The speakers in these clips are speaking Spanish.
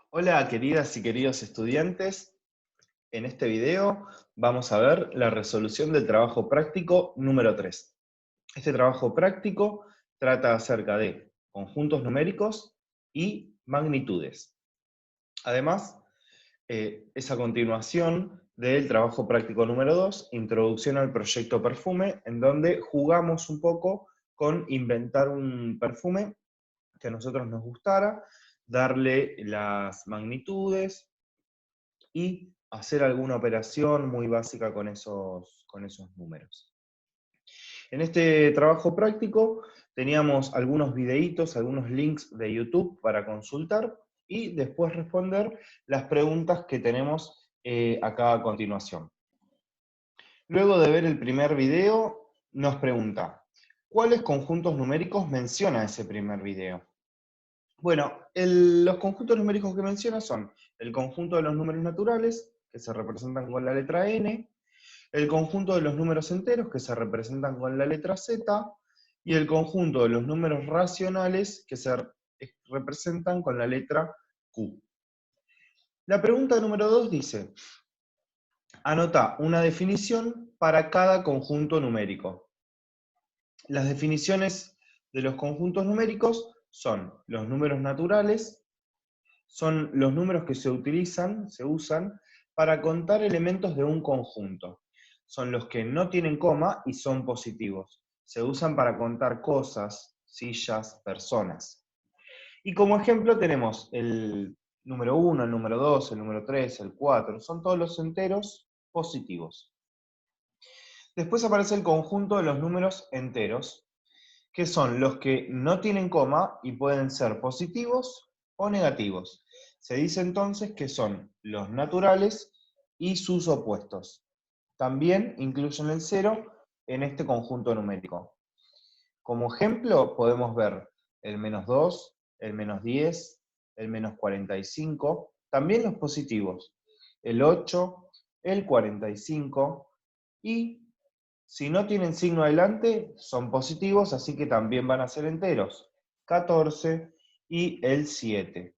Hola queridas y queridos estudiantes, en este video vamos a ver la resolución del trabajo práctico número 3. Este trabajo práctico trata acerca de conjuntos numéricos y magnitudes. Además, es a continuación del trabajo práctico número 2, Introducción al proyecto perfume, en donde jugamos un poco con inventar un perfume que a nosotros nos gustara, darle las magnitudes y hacer alguna operación muy básica con esos números. En este trabajo práctico teníamos algunos videitos, algunos links de YouTube para consultar y después responder las preguntas que tenemos acá a continuación. Luego de ver el primer video, nos pregunta, ¿cuáles conjuntos numéricos menciona ese primer video? Bueno, los conjuntos numéricos que menciona son el conjunto de los números naturales, que se representan con la letra N, el conjunto de los números enteros, que se representan con la letra Z, y el conjunto de los números racionales, que se representan con la letra Q. La pregunta número 2 dice, anota una definición para cada conjunto numérico. Las definiciones de los conjuntos numéricos son los números naturales, son los números que se usan para contar elementos de un conjunto. Son los que no tienen coma y son positivos. Se usan para contar cosas, sillas, personas. Y como ejemplo tenemos el número 1, el número 2, el número 3, el 4. Son todos los enteros positivos. Después aparece el conjunto de los números enteros, que son los que no tienen coma y pueden ser positivos o negativos. Se dice entonces que son los naturales y sus opuestos. También incluyen el cero en este conjunto numérico. Como ejemplo podemos ver el -2, el -10, el -45, también los positivos, el 8, el 45 y si no tienen signo adelante, son positivos, así que también van a ser enteros. 14 y el 7.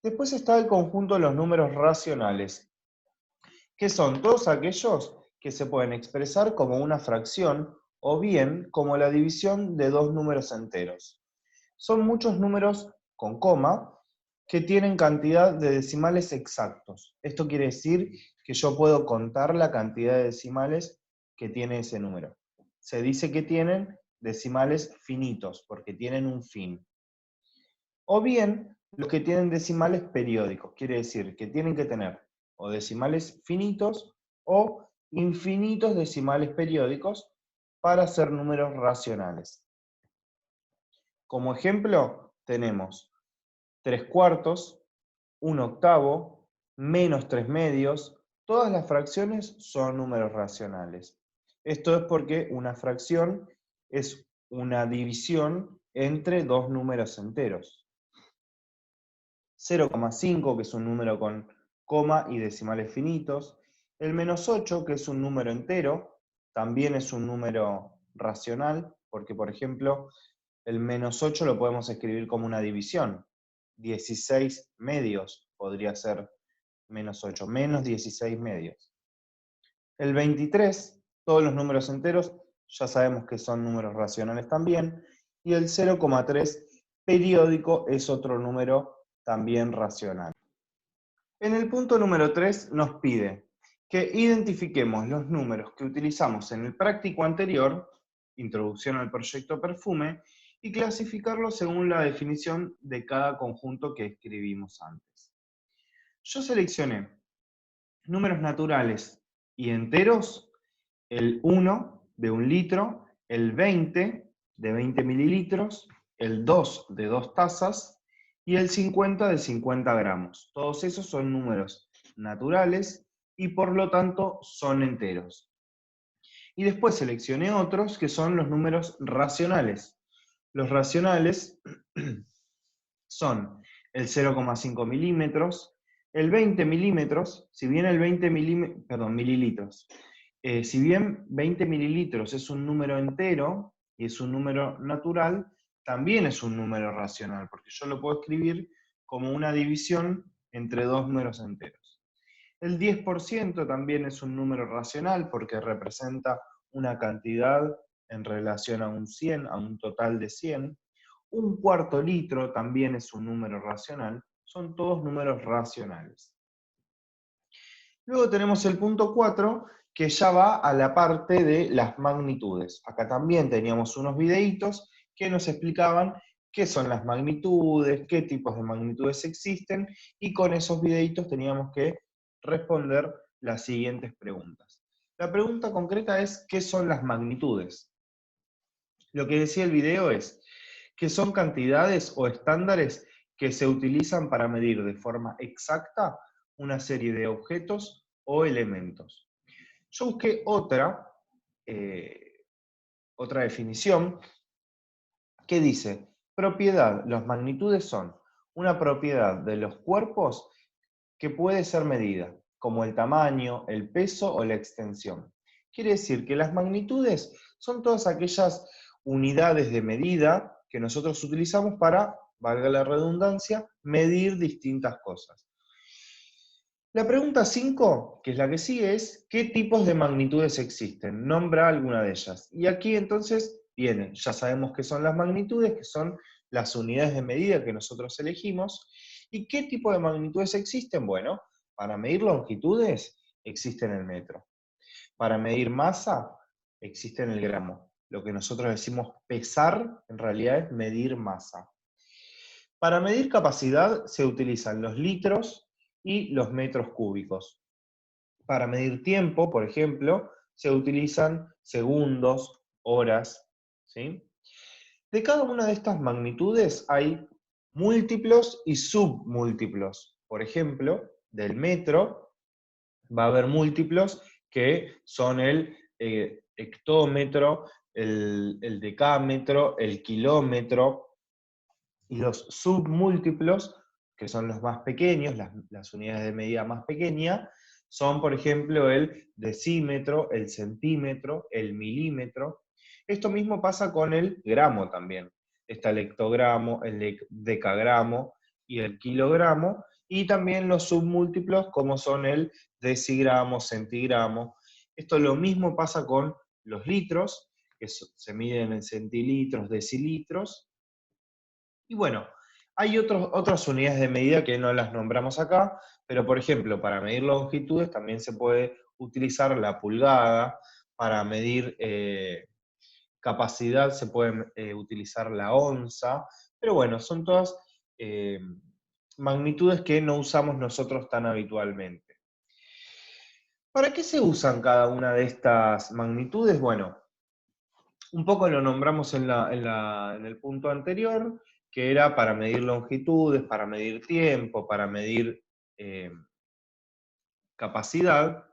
Después está el conjunto de los números racionales, que son todos aquellos que se pueden expresar como una fracción o bien como la división de dos números enteros. Son muchos números con coma que tienen cantidad de decimales exactos. Esto quiere decir que yo puedo contar la cantidad de decimales que tiene ese número. Se dice que tienen decimales finitos, porque tienen un fin. O bien, los que tienen decimales periódicos, quiere decir que tienen que tener o decimales finitos o infinitos decimales periódicos para ser números racionales. Como ejemplo, tenemos 3/4, 1/8, -3/2, todas las fracciones son números racionales. Esto es porque una fracción es una división entre dos números enteros. 0,5, que es un número con coma y decimales finitos. El -8, que es un número entero, también es un número racional, porque por ejemplo, el -8 lo podemos escribir como una división. 16 medios podría ser -8, -16 medios. El 23, todos los números enteros, ya sabemos que son números racionales también. Y el 0,3 periódico es otro número también racional. En el punto número 3 nos pide que identifiquemos los números que utilizamos en el práctico anterior, introducción al proyecto perfume, y clasificarlos según la definición de cada conjunto que escribimos antes. Yo seleccioné números naturales y enteros, el 1 de 1 litro, el 20 de 20 mililitros, el 2 de 2 tazas y el 50 de 50 gramos. Todos esos son números naturales y por lo tanto son enteros. Y después seleccioné otros que son los números racionales. Los racionales son el 0,5 milímetros, el 20 milímetros, si bien el 20 mililitros, si bien 20 mililitros es un número entero y es un número natural, también es un número racional, porque yo lo puedo escribir como una división entre dos números enteros. El 10% también es un número racional porque representa una cantidad en relación a un 100, a un total de 100. Un cuarto litro también es un número racional. Son todos números racionales. Luego tenemos el punto 4, que ya va a la parte de las magnitudes. Acá también teníamos unos videitos que nos explicaban qué son las magnitudes, qué tipos de magnitudes existen, y con esos videitos teníamos que responder las siguientes preguntas. La pregunta concreta es, ¿qué son las magnitudes? Lo que decía el video es que son cantidades o estándares que se utilizan para medir de forma exacta una serie de objetos o elementos. Yo busqué otra definición que dice, propiedad, las magnitudes son una propiedad de los cuerpos que puede ser medida, como el tamaño, el peso o la extensión. Quiere decir que las magnitudes son todas aquellas unidades de medida que nosotros utilizamos para, valga la redundancia, medir distintas cosas. La pregunta 5, que es la que sigue, es ¿qué tipos de magnitudes existen? Nombra alguna de ellas. Y aquí entonces viene, ya sabemos qué son las magnitudes, que son las unidades de medida que nosotros elegimos. ¿Y qué tipo de magnitudes existen? Bueno, para medir longitudes existe en el metro. Para medir masa existe en el gramo. Lo que nosotros decimos pesar, en realidad es medir masa. Para medir capacidad se utilizan los litros y los metros cúbicos. Para medir tiempo, por ejemplo, se utilizan segundos, horas, ¿sí? De cada una de estas magnitudes hay múltiplos y submúltiplos. Por ejemplo, del metro va a haber múltiplos que son el hectómetro, el decámetro, el kilómetro, y los submúltiplos, que son los más pequeños, las unidades de medida más pequeñas, son, por ejemplo, el decímetro, el centímetro, el milímetro. Esto mismo pasa con el gramo también. Está el hectogramo, el decagramo y el kilogramo, y también los submúltiplos como son el decigramo, centigramo. Esto lo mismo pasa con los litros, que se miden en centilitros, decilitros. Y bueno, hay otras unidades de medida que no las nombramos acá, pero por ejemplo, para medir longitudes también se puede utilizar la pulgada, para medir capacidad se puede utilizar la onza, pero bueno, son todas eh, magnitudes que no usamos nosotros tan habitualmente. ¿Para qué se usan cada una de estas magnitudes? Bueno, un poco lo nombramos en el punto anterior, que era para medir longitudes, para medir tiempo, para medir capacidad.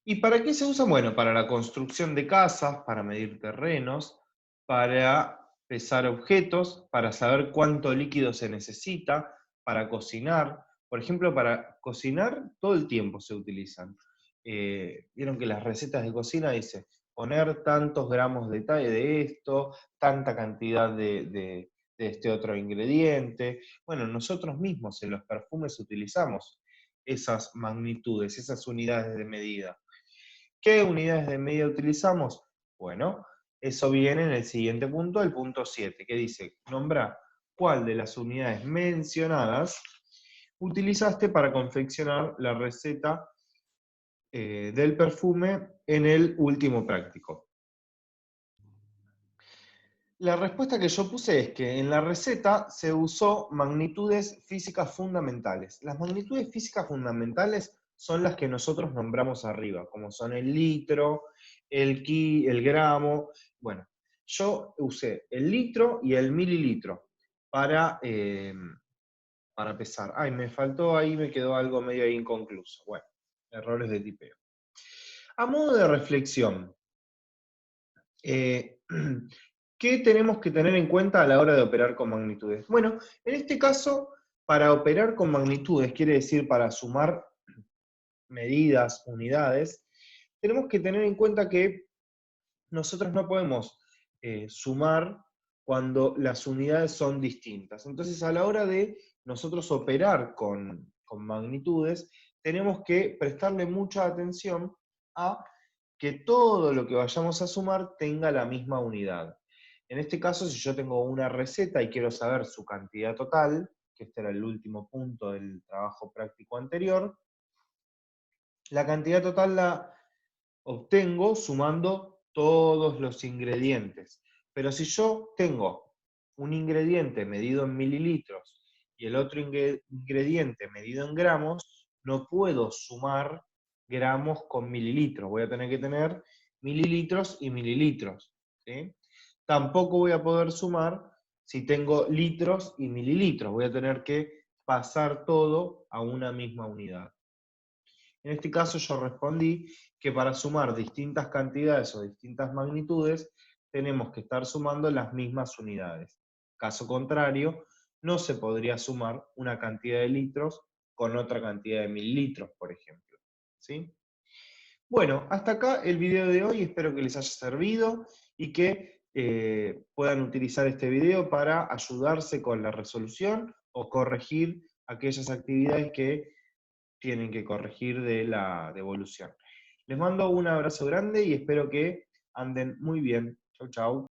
¿Y para qué se usa? Bueno, para la construcción de casas, para medir terrenos, para pesar objetos, para saber cuánto líquido se necesita, para cocinar. Por ejemplo, para cocinar todo el tiempo se utilizan. Vieron que las recetas de cocina dicen poner tantos gramos de esto, tanta cantidad de este otro ingrediente. Bueno, nosotros mismos en los perfumes utilizamos esas magnitudes, esas unidades de medida. ¿Qué unidades de medida utilizamos? Bueno, eso viene en el siguiente punto, el punto 7, que dice, nombra cuál de las unidades mencionadas utilizaste para confeccionar la receta del perfume en el último práctico. La respuesta que yo puse es que en la receta se usó magnitudes físicas fundamentales. Las magnitudes físicas fundamentales son las que nosotros nombramos arriba, como son el litro, el gramo. Bueno, yo usé el litro y el mililitro para pesar. Ay, me faltó ahí, me quedó algo medio inconcluso. Bueno, errores de tipeo. A modo de reflexión, ¿qué tenemos que tener en cuenta a la hora de operar con magnitudes? Bueno, en este caso, para operar con magnitudes, quiere decir para sumar medidas, unidades, tenemos que tener en cuenta que nosotros no podemos sumar cuando las unidades son distintas. Entonces, a la hora de nosotros operar con magnitudes, tenemos que prestarle mucha atención a que todo lo que vayamos a sumar tenga la misma unidad. En este caso, si yo tengo una receta y quiero saber su cantidad total, que este era el último punto del trabajo práctico anterior, la cantidad total la obtengo sumando todos los ingredientes. Pero si yo tengo un ingrediente medido en mililitros y el otro ingrediente medido en gramos, no puedo sumar gramos con mililitros. Voy a tener que tener mililitros y mililitros, ¿sí? Tampoco voy a poder sumar si tengo litros y mililitros. Voy a tener que pasar todo a una misma unidad. En este caso yo respondí que para sumar distintas cantidades o distintas magnitudes, tenemos que estar sumando las mismas unidades. Caso contrario, no se podría sumar una cantidad de litros con otra cantidad de mililitros, por ejemplo. ¿Sí? Bueno, hasta acá el video de hoy, espero que les haya servido y que puedan utilizar este video para ayudarse con la resolución o corregir aquellas actividades que tienen que corregir de la devolución. Les mando un abrazo grande y espero que anden muy bien. Chau, chau.